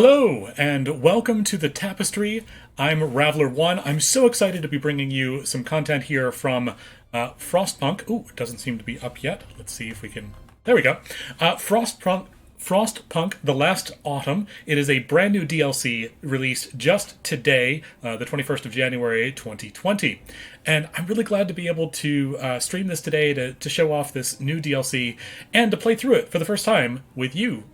Hello, and welcome to the Tapestry. I'm Raveler1. I'm so excited to be bringing you some content here from Frostpunk. Ooh, it doesn't seem to be up yet. Let's see if we can... There we go. Frostpunk, The Last Autumn. It is a brand new DLC released just today, the 21st of January, 2020. And I'm really glad to be able to stream this today to show off this new DLC and to play through it for the first time with you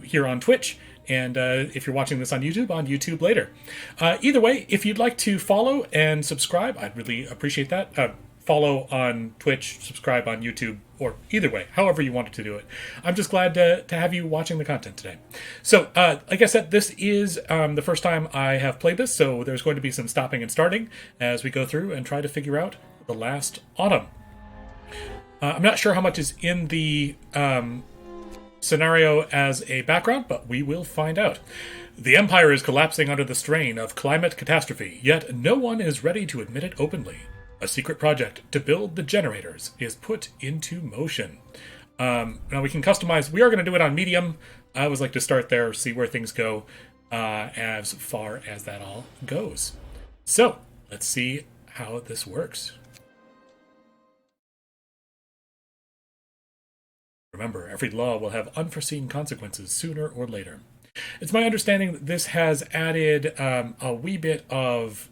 here on Twitch. And if you're watching this on YouTube later. Either way, if you'd like to follow and subscribe, I'd really appreciate that. Follow on Twitch, subscribe on YouTube, or either way, however you wanted to do it. I'm just glad to have you watching the content today. So, like I said, this is the first time I have played this, so there's going to be some stopping and starting as we go through and try to figure out The Last Autumn. I'm not sure how much is in the scenario as a background, but we will find out. The Empire is collapsing under the strain of climate catastrophe, yet no one is ready to admit it openly. A secret project to build the generators is put into motion. Now we can customize. We are going to do it on medium. I always like to start there, see where things go as far as that all goes. So let's see how this works. Remember, every law will have unforeseen consequences sooner or later. It's my understanding that this has added a wee bit of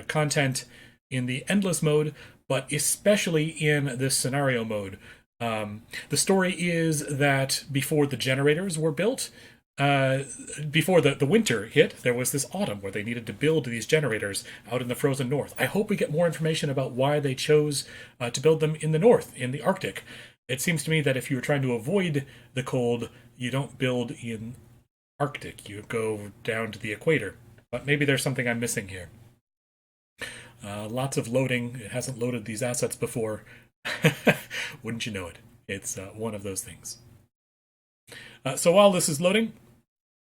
content in the endless mode, but especially in this scenario mode. The story is that before the generators were built, before the winter hit, there was this autumn where they needed to build these generators out in the frozen north. I hope we get more information about why they chose to build them in the north, in the Arctic. It seems to me that if you're trying to avoid the cold, you don't build in Arctic. You go down to the equator. But maybe there's something I'm missing here. Lots of loading. It hasn't loaded these assets before. Wouldn't you know it? It's one of those things. So while this is loading,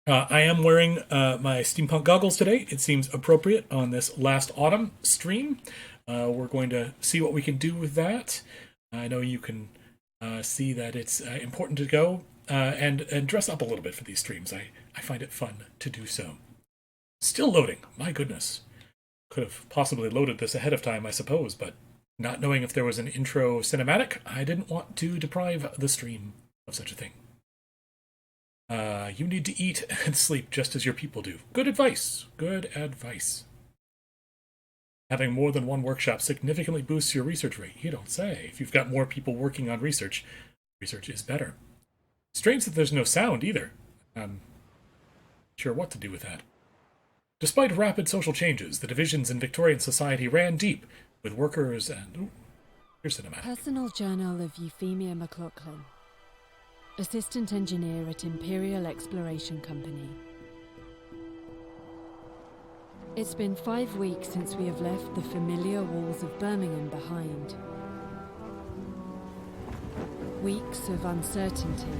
I am wearing my steampunk goggles today. It seems appropriate on this Last Autumn stream. We're going to see what we can do with that. I know you can see that it's important to go and dress up a little bit for these streams. I find it fun to do so. Still loading. My goodness. Could have possibly loaded this ahead of time, I suppose, but not knowing if there was an intro cinematic, I didn't want to deprive the stream of such a thing. You need to eat and sleep just as your people do. Good advice. Good advice. Having more than one workshop significantly boosts your research rate. You don't say. If you've got more people working on research, research is better. Strange that there's no sound either. I'm sure what to do with that. Despite rapid social changes, the divisions in Victorian society ran deep, with workers and... Ooh, here's cinematic. Personal Journal of Euphemia McLaughlin. Assistant Engineer at Imperial Exploration Company. It's been 5 weeks since we have left the familiar walls of Birmingham behind. Weeks of uncertainty,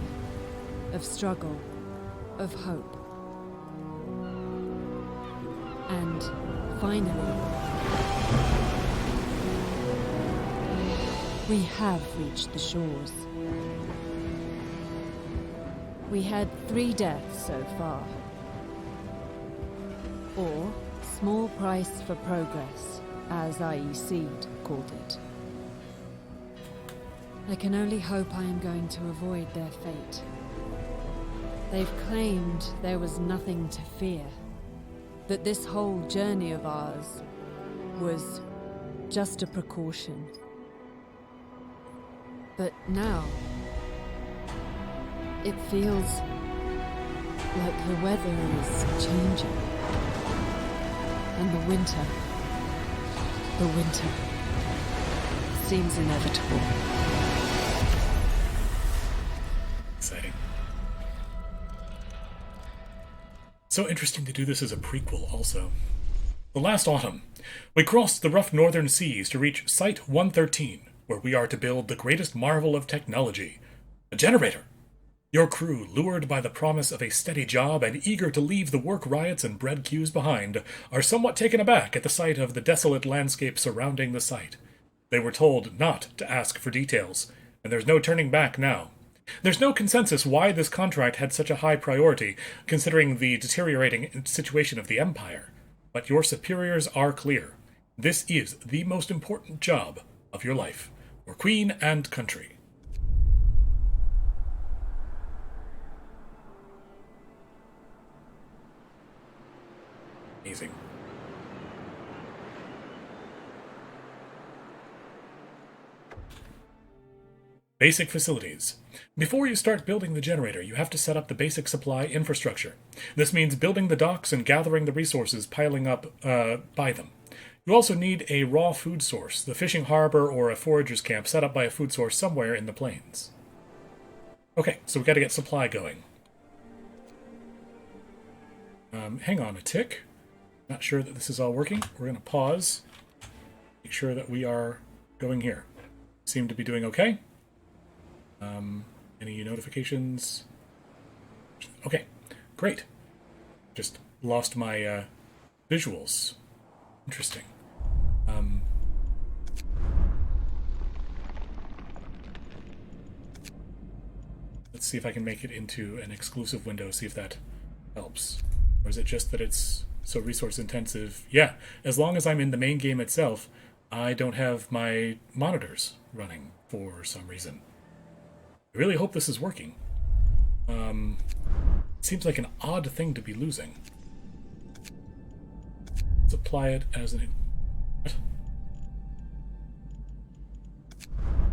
of struggle, of hope. And finally, we have reached the shores. We had 3 deaths so far. Or small price for progress, as IEC called it. I can only hope I am going to avoid their fate. They've claimed there was nothing to fear, that this whole journey of ours was just a precaution. But now, it feels like the weather is changing. And the winter seems inevitable. Exciting. So interesting to do this as a prequel also. The Last Autumn. We crossed the rough northern seas to reach Site 113, where we are to build the greatest marvel of technology, a generator. Your crew, lured by the promise of a steady job and eager to leave the work riots and bread queues behind, are somewhat taken aback at the sight of the desolate landscape surrounding the site. They were told not to ask for details, and there's no turning back now. There's no consensus why this contract had such a high priority, considering the deteriorating situation of the Empire. But your superiors are clear. This is the most important job of your life, for Queen and country. Amazing. Basic facilities. Before you start building the generator, you have to set up the basic supply infrastructure. This means building the docks and gathering the resources piling up by them. You also need a raw food source, the fishing harbor or a forager's camp set up by a food source somewhere in the plains. Okay, so we've got to get supply going. Hang on a tick. Not sure that this is all working. We're going to pause. Make sure that we are going here. Seem to be doing okay. Any notifications? Okay, great. Just lost my visuals. Interesting. Let's see if I can make it into an exclusive window, see if that helps. Or is it just that it's so resource intensive? Yeah, as long as I'm in the main game itself, I don't have my monitors running for some reason. I really hope this is working. Seems like an odd thing to be losing. Let's apply it as an...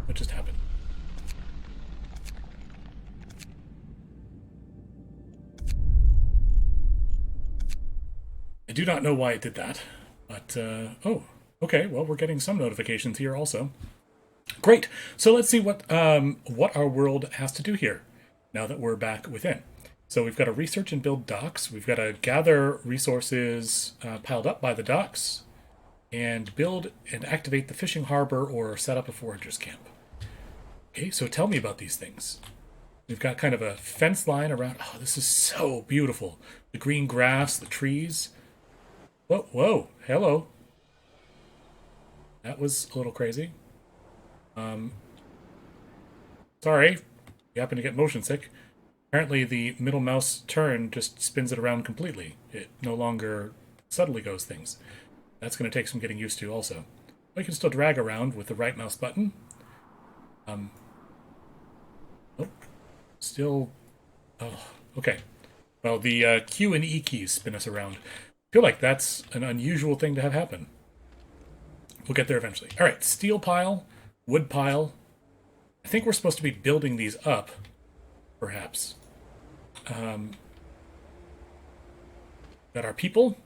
What just happened? I do not know why it did that, but, oh, okay, well, we're getting some notifications here also. Great. So let's see what our world has to do here now that we're back within. So we've got to research and build docks. We've got to gather resources piled up by the docks and build and activate the fishing harbor or set up a forager's camp. Okay, so tell me about these things. We've got kind of a fence line around. Oh, this is so beautiful. The green grass, the trees. Whoa, whoa, hello. That was a little crazy. Sorry, you happen to get motion sick. Apparently the middle mouse turn just spins it around completely. It no longer subtly goes things. That's going to take some getting used to also. We can still drag around with the right mouse button. Oh, still... Oh, okay. Well, the Q and E keys spin us around. I feel like that's an unusual thing to have happen. We'll get there eventually. All right, steel pile, wood pile. I think we're supposed to be building these up, perhaps. Got our people.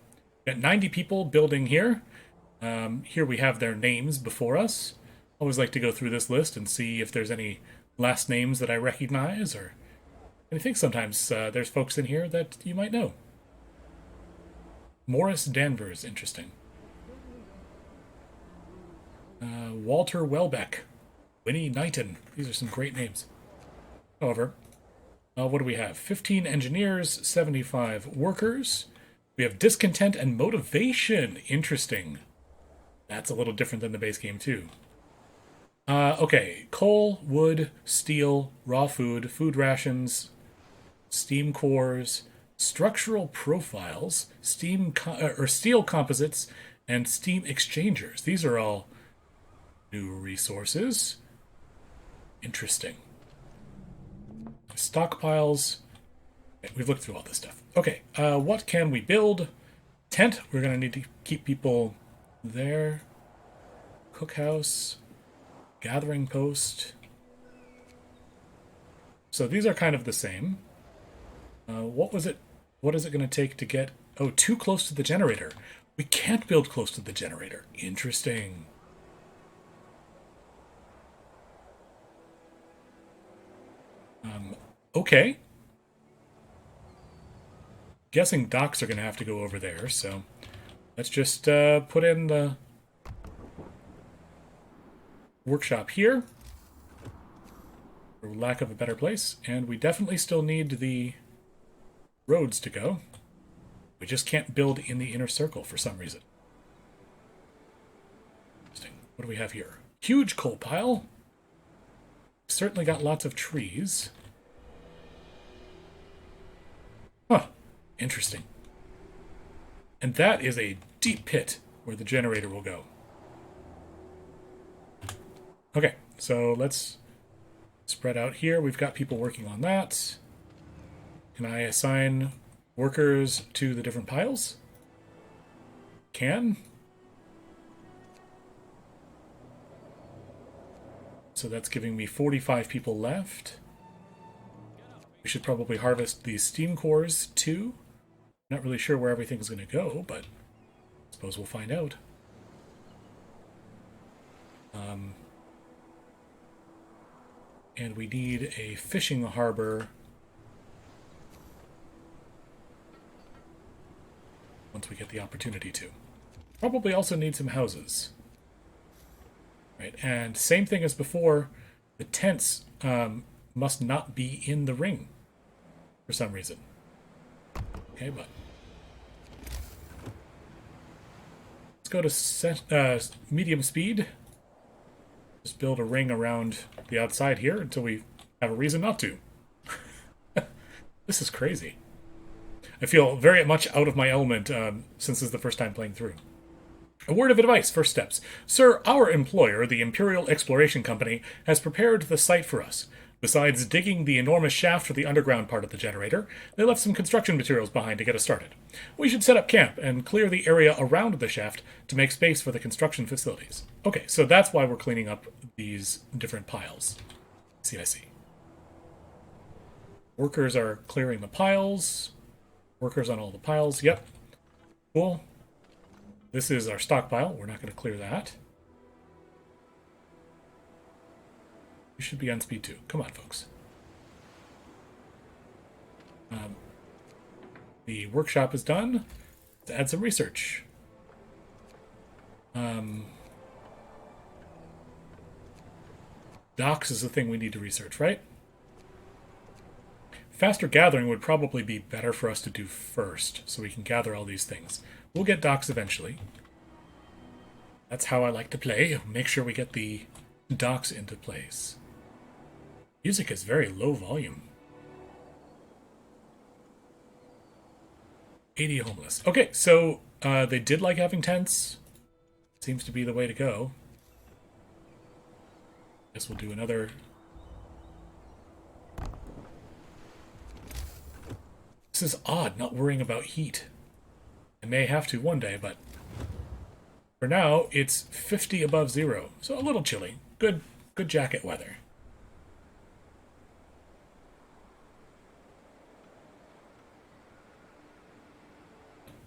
Got 90 people building here. Here we have their names before us. Always like to go through this list and see if there's any last names that I recognize, or I think sometimes there's folks in here that you might know. Morris Danvers, interesting. Walter Welbeck, Winnie Knighton. These are some great names. However, what do we have? 15 engineers, 75 workers. We have discontent and motivation. Interesting. That's a little different than the base game, too. Okay. Coal, wood, steel, raw food, food rations, steam cores, structural profiles, steel composites, and steam exchangers. These are all new resources. Interesting. Stockpiles. Okay, we've looked through all this stuff. Okay, what can we build? Tent. We're going to need to keep people there. Cookhouse. Gathering post. So these are kind of the same. What was it? What is it going to take to get... Oh, too close to the generator. We can't build close to the generator. Interesting. Okay. Guessing docks are going to have to go over there, so let's just put in the workshop here, for lack of a better place, and we definitely still need the roads to go. We just can't build in the inner circle for some reason. Interesting. What do we have here? Huge coal pile. Certainly got lots of trees. Interesting. And that is a deep pit where the generator will go. Okay, so let's spread out here. We've got people working on that. Can I assign workers to the different piles? Can. So that's giving me 45 people left. We should probably harvest these steam cores too. Not really sure where everything's going to go, but I suppose we'll find out. And we need a fishing harbor once we get the opportunity to. Probably also need some houses. Right, and same thing as before, the tents must not be in the ring for some reason. Okay, but let's go to medium speed. Just build a ring around the outside here until we have a reason not to. This is crazy. I feel very much out of my element since this is the first time playing through. A word of advice, first steps. Sir, our employer, the Imperial Exploration Company, has prepared the site for us. Besides digging the enormous shaft for the underground part of the generator, they left some construction materials behind to get us started. We should set up camp and clear the area around the shaft to make space for the construction facilities. Okay, so that's why we're cleaning up these different piles. I see. Workers are clearing the piles. Workers on all the piles. Yep. Cool. This is our stockpile. We're not going to clear that. You should be on speed 2. Come on, folks. The workshop is done. Let's add some research. Docks is the thing we need to research, right? Faster gathering would probably be better for us to do first, so we can gather all these things. We'll get docks eventually. That's how I like to play. Make sure we get the docks into place. Music is very low volume. 80 homeless. Okay, so they did like having tents. Seems to be the way to go. Guess we'll do another. This is odd, not worrying about heat. I may have to one day, but for now, it's 50 above zero, so a little chilly. Good jacket weather.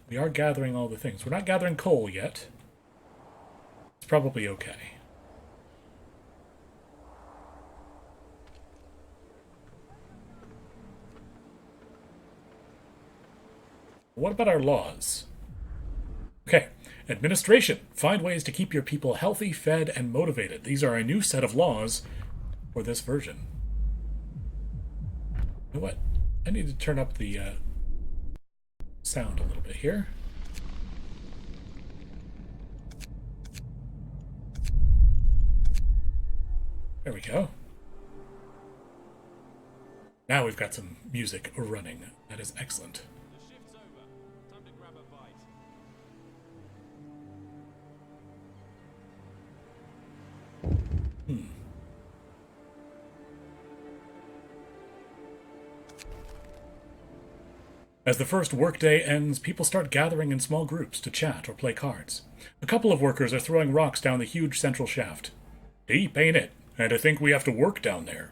We are gathering all the things. We're not gathering coal yet. It's probably okay. What about our laws? Okay, administration. Find ways to keep your people healthy, fed, and motivated. These are a new set of laws for this version. You know what? I need to turn up the sound a little bit here. There we go. Now we've got some music running. That is excellent. As the first workday ends, people start gathering in small groups to chat or play cards. A couple of workers are throwing rocks down the huge central shaft. Deep, ain't it? And to think we have to work down there.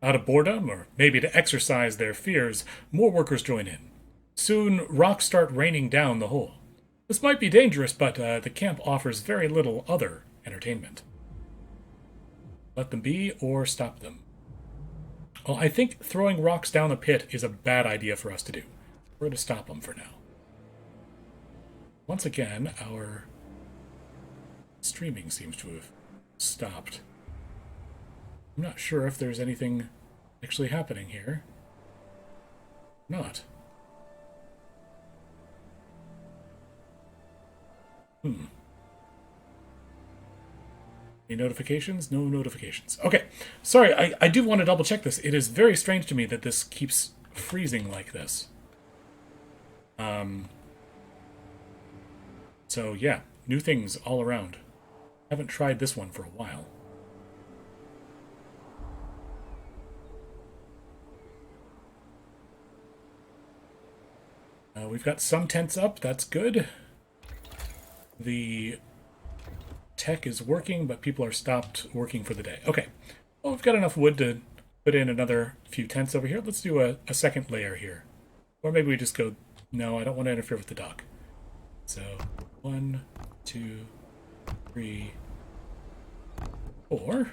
Out of boredom, or maybe to exercise their fears, more workers join in. Soon, rocks start raining down the hole. This might be dangerous, but the camp offers very little other entertainment. Let them be, or stop them. Well, I think throwing rocks down the pit is a bad idea for us to do. We're going to stop them for now. Once again, our streaming seems to have stopped. I'm not sure if there's anything actually happening here. Not. Any notifications? No notifications. Okay. Sorry, I do want to double check this. It is very strange to me that this keeps freezing like this. So yeah, new things all around. Haven't tried this one for a while. We've got some tents up, that's good. The tech is working, but people are stopped working for the day. Okay, well, we've got enough wood to put in another few tents over here. Let's do a second layer here. Or maybe we just go, no, I don't want to interfere with the dock. So, 1, 2, 3, 4.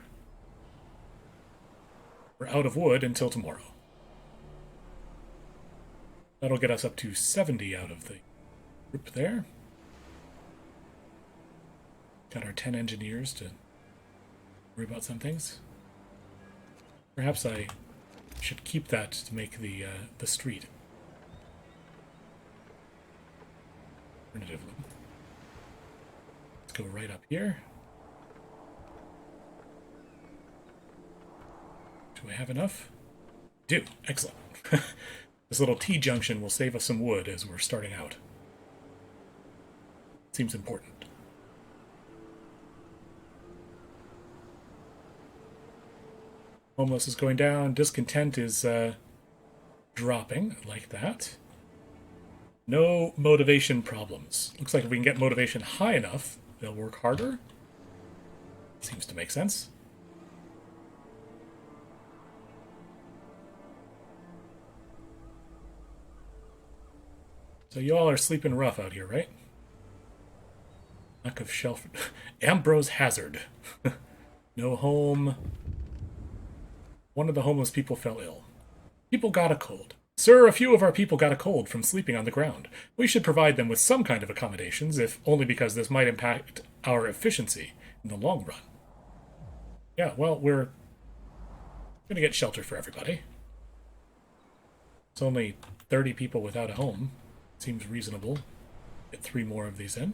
We're out of wood until tomorrow. That'll get us up to 70 out of the group there. Got our 10 engineers to worry about some things. Perhaps I should keep that to make the street. Alternatively. Let's go right up here. Do I have enough? Do. Excellent. This little T-junction will save us some wood as we're starting out. Seems important. Homeless is going down. Discontent is dropping, like that. No motivation problems. Looks like if we can get motivation high enough, they'll work harder. Seems to make sense. So you all are sleeping rough out here, right? Lack of shelter. Ambrose Hazard. No home. One of the homeless people fell ill. People got a cold. Sir, a few of our people got a cold from sleeping on the ground. We should provide them with some kind of accommodations, if only because this might impact our efficiency in the long run. Yeah, well, we're going to get shelter for everybody. It's only 30 people without a home. Seems reasonable. Get 3 more of these in.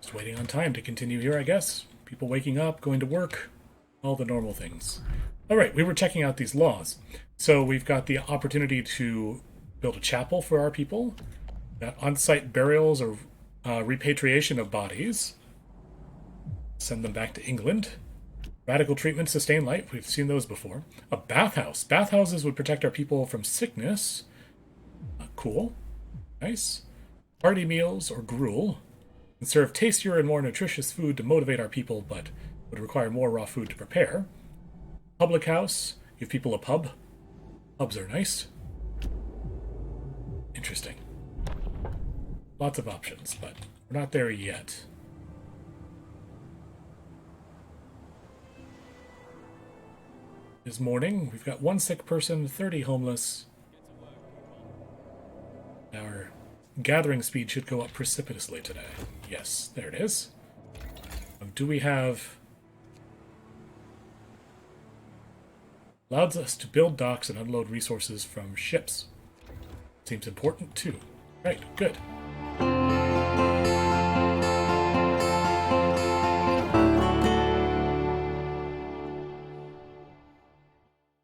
Just waiting on time to continue here, I guess. People waking up, going to work, all the normal things. All right, we were checking out these laws. So we've got the opportunity to build a chapel for our people, got on-site burials or repatriation of bodies, send them back to England, radical treatment, sustain life, we've seen those before, a bathhouse. Bathhouses would protect our people from sickness. Cool. Nice. Party meals or gruel. And serve tastier and more nutritious food to motivate our people, but would require more raw food to prepare. Public house, give people a pub. Pubs are nice. Interesting. Lots of options, but we're not there yet. This morning, we've got 1 sick person, 30 homeless. Our gathering speed should go up precipitously today. Yes, there it is. Do we have... Allows us to build docks and unload resources from ships. Seems important, too. Right, good.